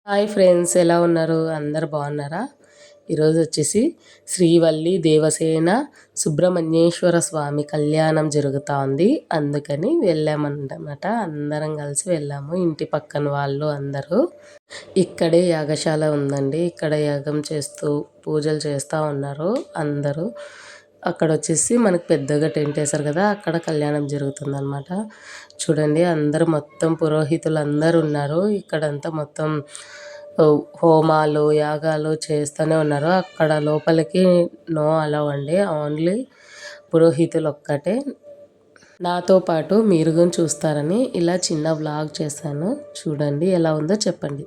Hi friends, ఎలా ఉన్నారు? అందరు బాగున్నారా? ఈరోజు వచ్చేసి శ్రీవల్లి దేవసేన సుబ్రహ్మణ్యేశ్వర స్వామి కళ్యాణం జరుగుతూ ఉంది. అందుకని వెళ్ళామన్నమాట. అందరం కలిసి వెళ్ళాము, ఇంటి పక్కన వాళ్ళు అందరూ. ఇక్కడే యాగశాల ఉందండి, ఇక్కడ యాగం చేస్తూ పూజలు చేస్తూ ఉన్నారు అందరూ. అక్కడ వచ్చేసి మనకు పెద్దగా టెంట్ వేశారు కదా, అక్కడ కళ్యాణం జరుగుతుందన్నమాట. చూడండి, అందరూ మొత్తం పురోహితులు అందరూ ఉన్నారు. ఇక్కడంతా మొత్తం హోమాలు యాగాలు చేస్తూనే ఉన్నారు. అక్కడ లోపలికి నో అలౌ అండి, ఓన్లీ పురోహితులు ఒక్కటే. నాతో పాటు మీరు కూడా చూస్తారని ఇలా చిన్న వ్లాగ్ చేశాను. చూడండి ఎలా ఉందో చెప్పండి.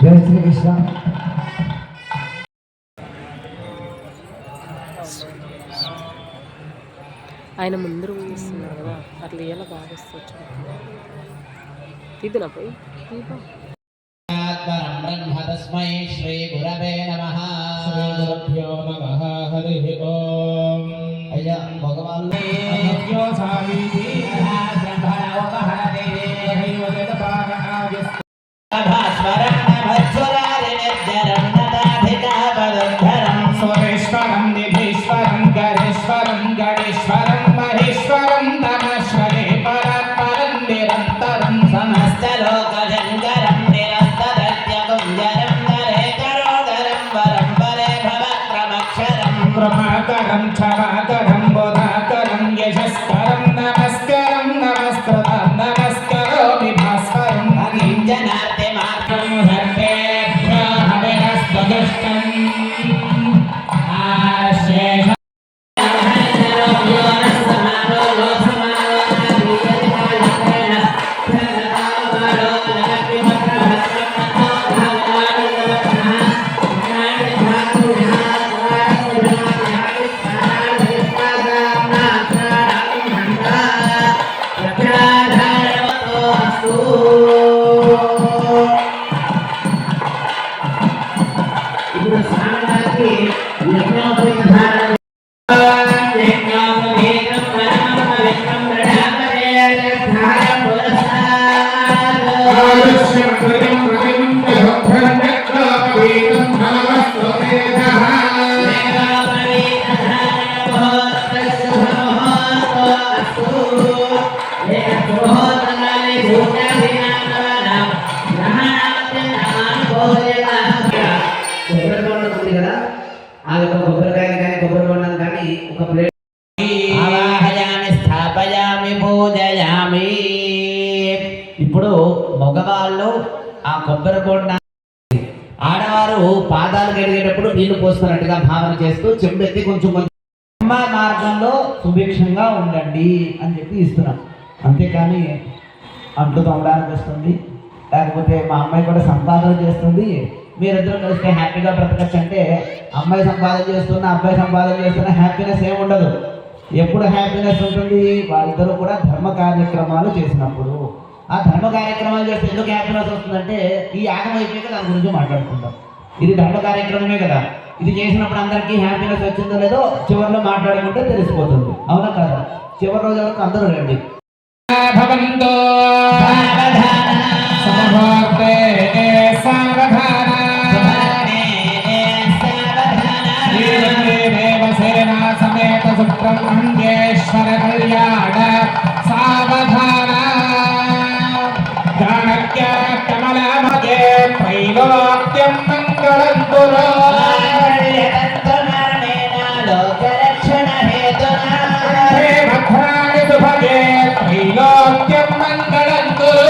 జై శ్రీకృష్ణ. ఆయన ముందర ఊహిస్తున్నారు కదా, అట్లా ఎలా బాగా వస్తుంది. తీద్దునా పోయి బ్రహ్మతస్మై శ్రీ గురవే నమః. శ్రీ గురుభ్యో నమః. హరి ఓం. అయ్యా భగవాన్ స్వరేశ్వరం నిధీశ్వరం గణేశ్వరం గణేశ్వరం మహేశ్వరం నమశ్వరే పరపరం నిరంతరం సమస్తలోకజంకరం నిరస్తదత్యగుంజరం నరే కరోదరం వరం వరే భవక్రమక్షరం ప్రమాకరం క్షమాకరం బోధాకరం యశస్కరం నమస్కరం నమస్కృతం నమస్కరోమి భాస్వరం అనింజనార్తే మార్గం సర్వేభ్యో హరిరస్తదుష్టం ఆశేష ఇప్పుడు మగవాళ్ళు ఆ కొబ్బరి బొండ, ఆడవారు పాదాలు కడిగేటప్పుడు నీళ్లు పోస్తున్నట్టుగా భావన చేస్తూ చెంబెత్తి కొంచెం మార్గంలో సుభిక్షంగా ఉండండి అని చెప్పి ఇస్తున్నాం. అంతేకాని అంట్లు తోమడానికి వస్తుంది, లేకపోతే మా అమ్మాయి కూడా సంపాదన చేస్తుంది, మీరిద్దరు కలిస్తే హ్యాపీగా బ్రతకచ్చు అంటే అమ్మాయి సంపాదన చేస్తున్నా అబ్బాయి సంపాదన చేస్తున్నా హ్యాపీనెస్ ఏమి ఉండదు. ఎప్పుడు హ్యాపీనెస్ ఉంటుంది? వాళ్ళిద్దరూ కూడా ధర్మ కార్యక్రమాలు చేసినప్పుడు. ఆ ధర్మ కార్యక్రమాలు చేస్తే ఎందుకు హ్యాపీనెస్ వస్తుందంటే ఈ యాగం అయిపోయాక దాని గురించి మాట్లాడుకుంటాం. ఇది ధర్మ కార్యక్రమమే కదా, ఇది చేసినప్పుడు అందరికీ హ్యాపీనెస్ వచ్చిందో లేదో చివరిలో మాట్లాడుకుంటే తెలిసిపోతుంది. అవునా కదా? చివరి రోజు వరకు అందరూ రండి. సమేత సుబ్రహ్మణ్యేశ్వర కళ్యాణ సావధాన జానక్య కమలమగే త్రైలోక్యం మంగళం కురు లోకరక్షణ హేతునా భద్రాణి సుభగే త్రైలోక్యం మంగళం కురు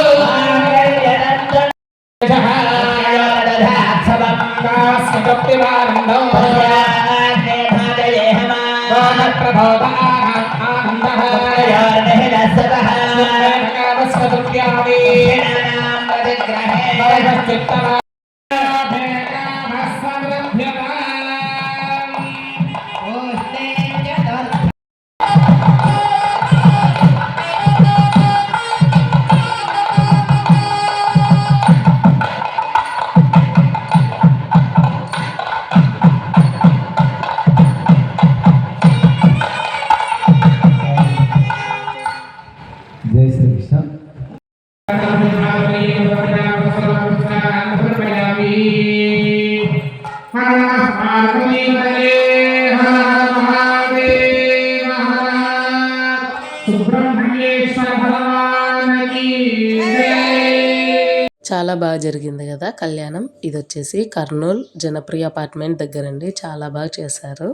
పార్వతీపదే హర మహాదేవ సుబ్రహ్మణ్యేశ్వర భగవానికి చాలా బాగా జరిగింది కదా కళ్యాణం. ఇది వచ్చేసి కర్నూలు జనప్రియ అపార్ట్మెంట్ దగ్గరండి. చాలా బాగా చేశారు.